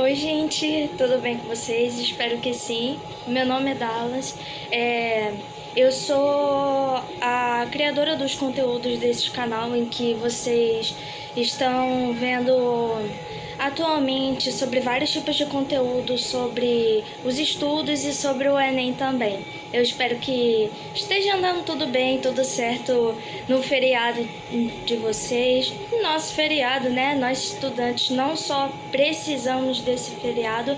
Oi, gente, tudo bem com vocês? Espero que sim. Meu nome é Dallas. Eu sou a criadora dos conteúdos desse canal em que vocês estão vendo atualmente sobre vários tipos de conteúdo, sobre os estudos e sobre o Enem também. Eu espero que esteja andando tudo bem, tudo certo no feriado de vocês. Nosso feriado, né? Nós estudantes não só precisamos desse feriado,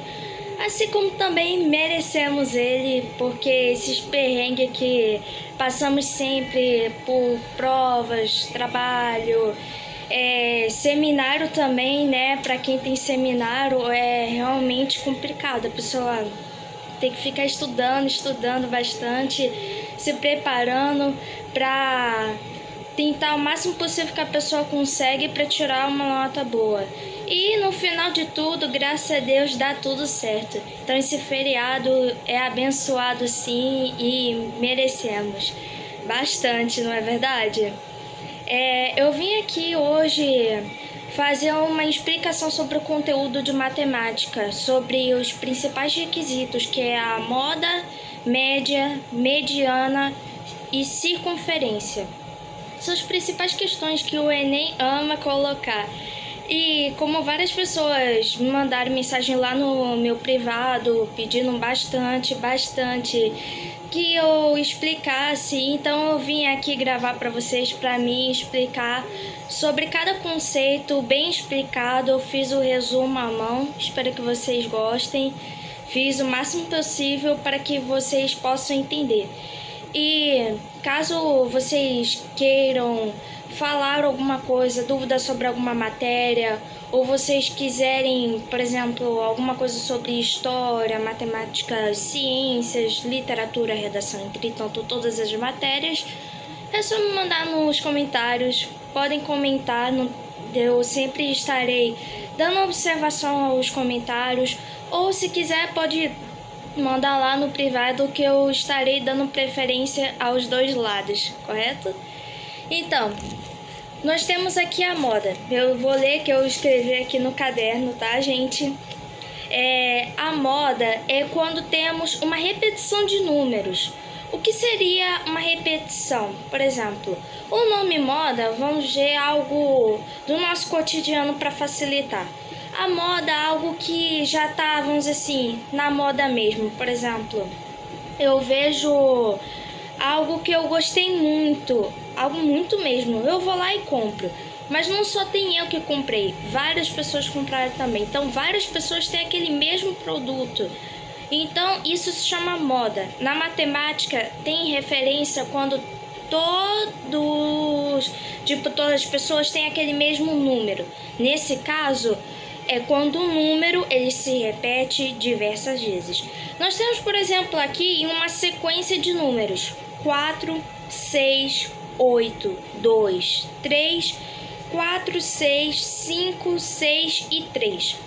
assim como também merecemos ele, porque esses perrengues que passamos sempre por provas, trabalho, seminário também, né? Para quem tem seminário é realmente complicado. A pessoa tem que ficar estudando bastante, se preparando para tentar o máximo possível que a pessoa consegue para tirar uma nota boa. E no final de tudo, graças a Deus, dá tudo certo. Então esse feriado é abençoado sim e merecemos bastante, não é verdade? Eu vim aqui hoje fazer uma explicação sobre o conteúdo de matemática, sobre os principais requisitos, que é a moda, média, mediana e circunferência. São as principais questões que o Enem ama colocar. E como várias pessoas me mandaram mensagem lá no meu privado, pedindo bastante que eu explicasse, então eu vim aqui gravar para vocês, para mim explicar sobre cada conceito bem explicado. Eu fiz o resumo à mão, espero que vocês gostem. Fiz o máximo possível para que vocês possam entender. E caso vocês queiram falar alguma coisa, dúvida sobre alguma matéria, ou vocês quiserem, por exemplo, alguma coisa sobre história, matemática, ciências, literatura, redação, entretanto, todas as matérias, é só me mandar nos comentários. Podem comentar, eu sempre estarei dando observação aos comentários, ou se quiser pode mandar lá no privado que eu estarei dando preferência aos dois lados, correto? Então, nós temos aqui a moda. Eu vou ler que eu escrevi aqui no caderno, tá, gente? A moda é quando temos uma repetição de números. O que seria uma repetição? Por exemplo, o nome moda, vamos ver algo do nosso cotidiano para facilitar. A moda é algo que já tá, vamos dizer assim, na moda mesmo. Por exemplo, eu vejo algo que eu gostei muito, algo muito mesmo, eu vou lá e compro. Mas não só tem eu que comprei, várias pessoas compraram também. Então, várias pessoas têm aquele mesmo produto. Então, isso se chama moda. Na matemática, tem referência quando todas as pessoas têm aquele mesmo número. Nesse caso, é quando o número ele se repete diversas vezes. Nós temos, por exemplo, aqui uma sequência de números: 4, 6, 8, 2, 3, 4, 6, 5, 6 e 3.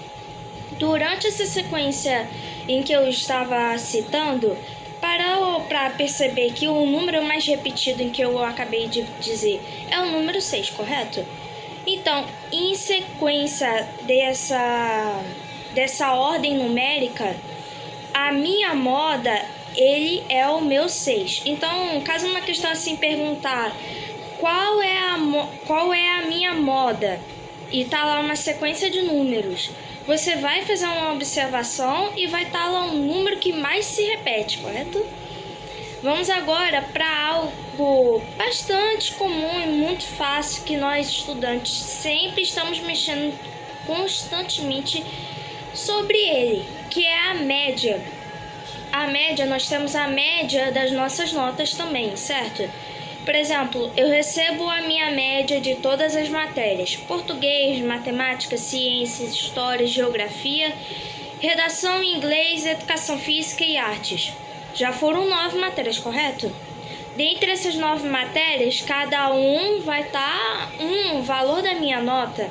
Durante essa sequência em que eu estava citando, para perceber que o número mais repetido em que eu acabei de dizer é o número 6, correto? Então, em sequência dessa ordem numérica, a minha moda, ele é o meu 6. Então, caso uma questão assim perguntar qual é a minha moda, e tá lá uma sequência de números, você vai fazer uma observação e vai estar lá um número que mais se repete, correto? Vamos agora para algo bastante comum e muito fácil que nós estudantes sempre estamos mexendo constantemente sobre ele, que é a média. A média, nós temos a média das nossas notas também, certo? Por exemplo, eu recebo a minha média de todas as matérias: português, matemática, ciências, história, geografia, redação em inglês, educação física e artes. Já foram 9 matérias, correto? Dentre essas 9 matérias, cada um vai estar um valor da minha nota.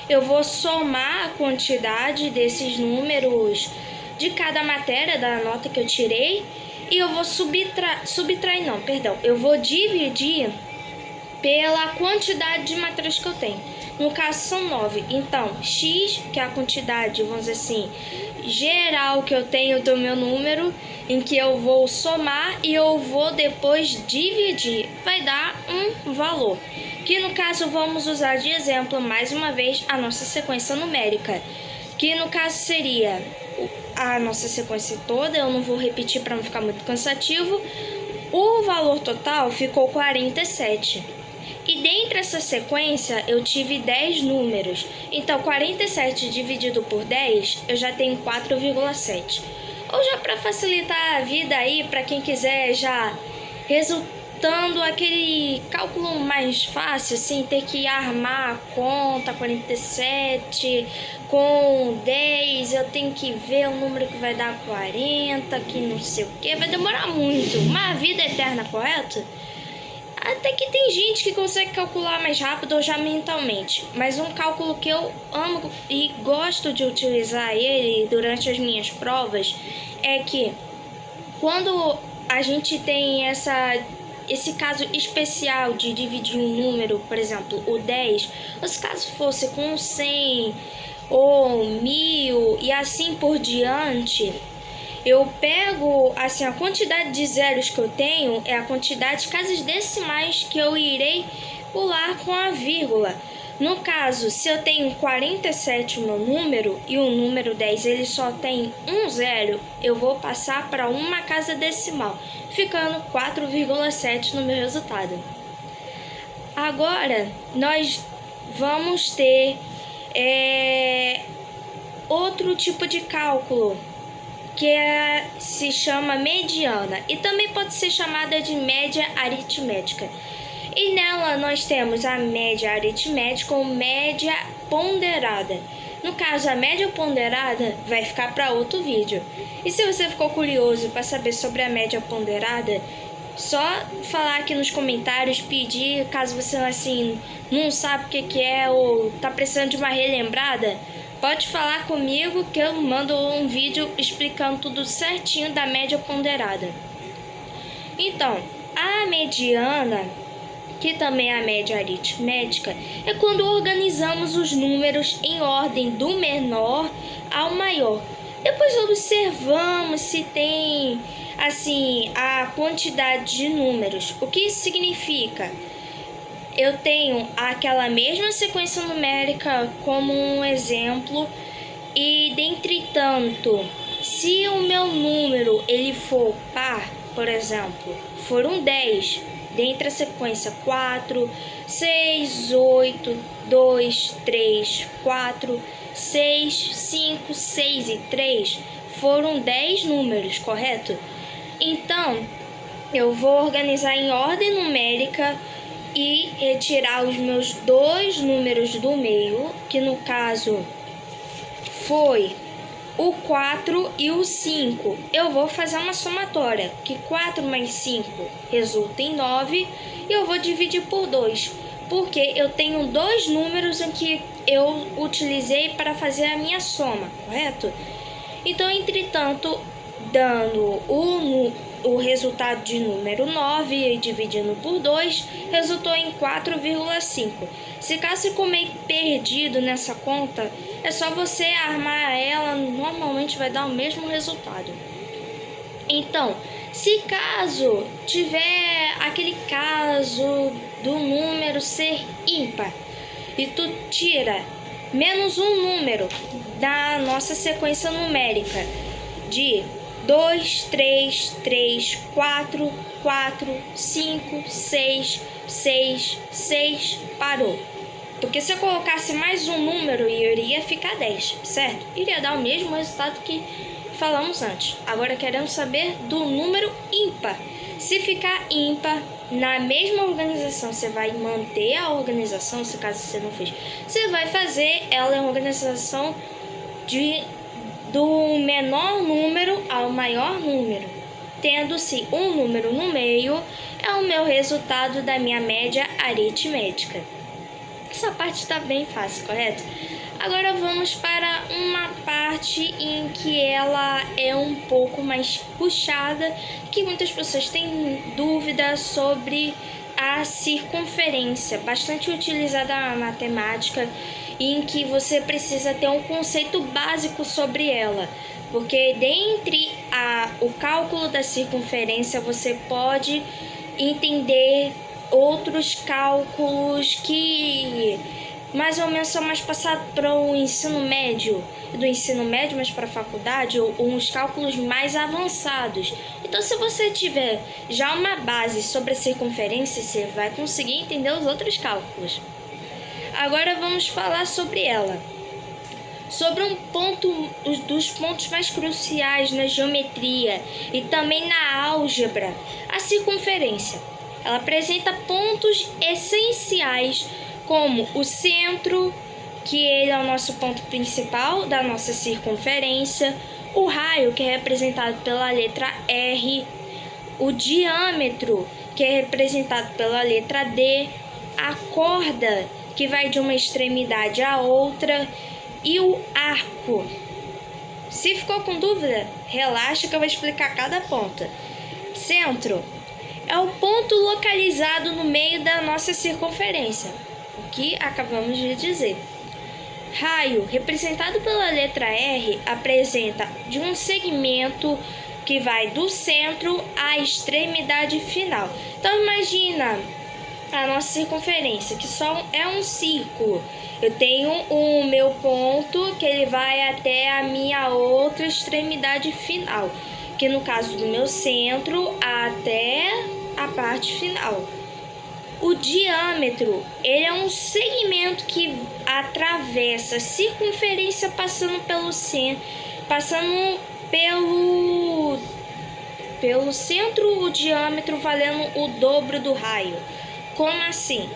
Eu vou somar a quantidade desses números de cada matéria, da nota que eu tirei, e eu vou eu vou dividir pela quantidade de matérias que eu tenho. No caso são 9. Então, x, que é a quantidade, vamos dizer assim, geral que eu tenho do meu número, em que eu vou somar e eu vou depois dividir. Vai dar um valor. Que no caso vamos usar de exemplo, mais uma vez, a nossa sequência numérica. Que no caso seria a nossa sequência toda, eu não vou repetir para não ficar muito cansativo. O valor total ficou 47. E dentro dessa sequência eu tive 10 números. Então 47 dividido por 10, eu já tenho 4,7. Ou já para facilitar a vida aí, para quem quiser já resultando aquele cálculo mais fácil, assim, ter que armar a conta 47 com 10, eu tenho que ver o número que vai dar 40, que não sei o que, vai demorar muito. Uma vida eterna, correto? Até que tem gente que consegue calcular mais rápido ou já mentalmente, mas um cálculo que eu amo e gosto de utilizar ele durante as minhas provas é que quando a gente tem esse caso especial de dividir um número, por exemplo, o 10, ou se caso fosse com 100 ou 1000 e assim por diante, eu pego, assim, a quantidade de zeros que eu tenho é a quantidade de casas decimais que eu irei pular com a vírgula. No caso, se eu tenho 47 no número e o número 10 ele só tem um zero, eu vou passar para uma casa decimal, ficando 4,7 no meu resultado. Agora, nós vamos ter outro tipo de cálculo, que se chama mediana e também pode ser chamada de média aritmética. E nela nós temos a média aritmética ou média ponderada. No caso, a média ponderada vai ficar para outro vídeo. E se você ficou curioso para saber sobre a média ponderada, só falar aqui nos comentários, pedir, caso você assim não sabe o que é ou tá precisando de uma relembrada, pode falar comigo que eu mando um vídeo explicando tudo certinho da média ponderada. Então, a mediana, que também é a média aritmética, é quando organizamos os números em ordem do menor ao maior. Depois observamos se tem, assim, a quantidade de números. O que isso significa? Eu tenho aquela mesma sequência numérica como um exemplo e, dentre tanto, se o meu número ele for par, por exemplo, for um 10, dentre a sequência 4, 6, 8, 2, 3, 4, 6, 5, 6 e 3, foram 10 números, correto? Então, eu vou organizar em ordem numérica e retirar os meus dois números do meio, que no caso foi o 4 e o 5. Eu vou fazer uma somatória, que 4 mais 5 resulta em 9, e eu vou dividir por 2, porque eu tenho dois números em que eu utilizei para fazer a minha soma, correto? Então, entretanto, dando o resultado de número 9 e dividindo por 2, resultou em 4,5. Se caso ficou meio perdido nessa conta, é só você armar ela, normalmente vai dar o mesmo resultado. Então, se caso tiver aquele caso do número ser ímpar e tu tira menos um número da nossa sequência numérica de 2, 3, 3, 4, 4, 5, 6, 6, 6, parou. Porque se eu colocasse mais um número, iria ficar 10, certo? Iria dar o mesmo resultado que falamos antes. Agora queremos saber do número ímpar. Se ficar ímpar, na mesma organização, você vai manter a organização, se caso você não fez. Você vai fazer ela em organização do menor número ao maior número, tendo-se um número no meio, é o meu resultado da minha média aritmética. Essa parte está bem fácil, correto? Agora vamos para uma parte em que ela é um pouco mais puxada, que muitas pessoas têm dúvida sobre a circunferência, bastante utilizada na matemática, em que você precisa ter um conceito básico sobre ela, porque dentre o cálculo da circunferência você pode entender outros cálculos que mais ou menos são mais passados para o ensino médio, do ensino médio mais para a faculdade, ou uns cálculos mais avançados. Então, se você tiver já uma base sobre a circunferência, você vai conseguir entender os outros cálculos. Agora vamos falar sobre ela. Sobre um ponto dos pontos mais cruciais na geometria e também na álgebra, a circunferência. Ela apresenta pontos essenciais como o centro, que ele é o nosso ponto principal da nossa circunferência, o raio, que é representado pela letra R, o diâmetro, que é representado pela letra D, a corda, que vai de uma extremidade à outra, e o arco. Se ficou com dúvida, relaxa que eu vou explicar cada ponto. Centro é o ponto localizado no meio da nossa circunferência, o que acabamos de dizer. Raio, representado pela letra R, apresenta de um segmento que vai do centro à extremidade final. Então imagina a nossa circunferência, que só é um círculo. Eu tenho o meu ponto que ele vai até a minha outra extremidade final, que no caso do meu centro até a parte final. O diâmetro, ele é um segmento que atravessa a circunferência passando pelo centro, pelo centro, o diâmetro valendo o dobro do raio. Como assim?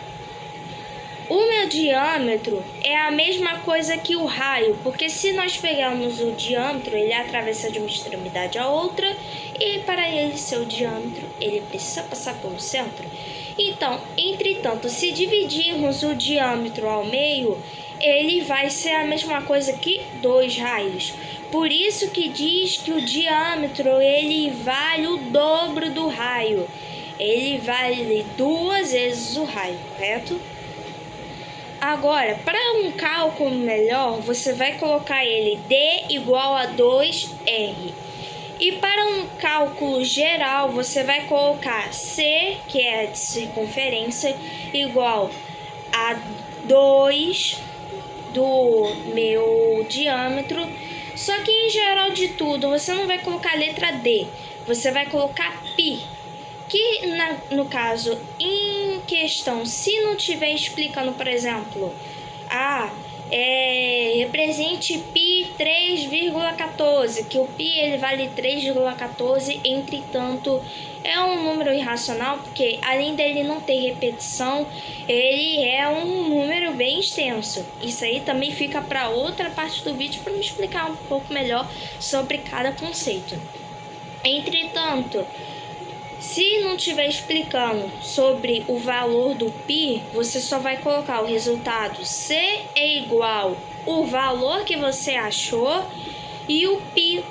O meu diâmetro é a mesma coisa que o raio, porque se nós pegarmos o diâmetro, ele atravessa de uma extremidade a outra, e para ele ser o diâmetro, ele precisa passar pelo centro. Então, entretanto, se dividirmos o diâmetro ao meio, ele vai ser a mesma coisa que 2 raios. Por isso que diz que o diâmetro ele vale o dobro do raio. Ele vale 2 vezes o raio, correto? Agora, para um cálculo melhor, você vai colocar ele D igual a 2R. E para um cálculo geral, você vai colocar C, que é a circunferência, igual a 2 do meu diâmetro. Só que em geral de tudo, você não vai colocar a letra D, você vai colocar π. Que no caso, em questão, se não estiver explicando, por exemplo, represente π 3,14, que o π ele vale 3,14, entretanto, é um número irracional, porque além dele não ter repetição, ele é um número bem extenso. Isso aí também fica para outra parte do vídeo para me explicar um pouco melhor sobre cada conceito. Entretanto, se não estiver explicando sobre o valor do π, você só vai colocar o resultado C é igual o valor que você achou e o π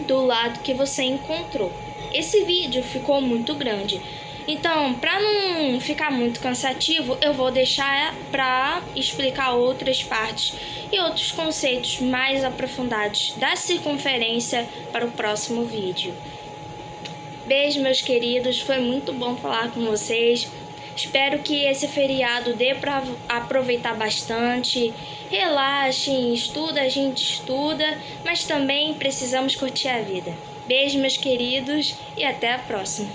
do lado que você encontrou. Esse vídeo ficou muito grande, então para não ficar muito cansativo, eu vou deixar para explicar outras partes e outros conceitos mais aprofundados da circunferência para o próximo vídeo. Beijo, meus queridos, foi muito bom falar com vocês. Espero que esse feriado dê para aproveitar bastante. Relaxem, estuda, a gente estuda, mas também precisamos curtir a vida. Beijo, meus queridos, e até a próxima.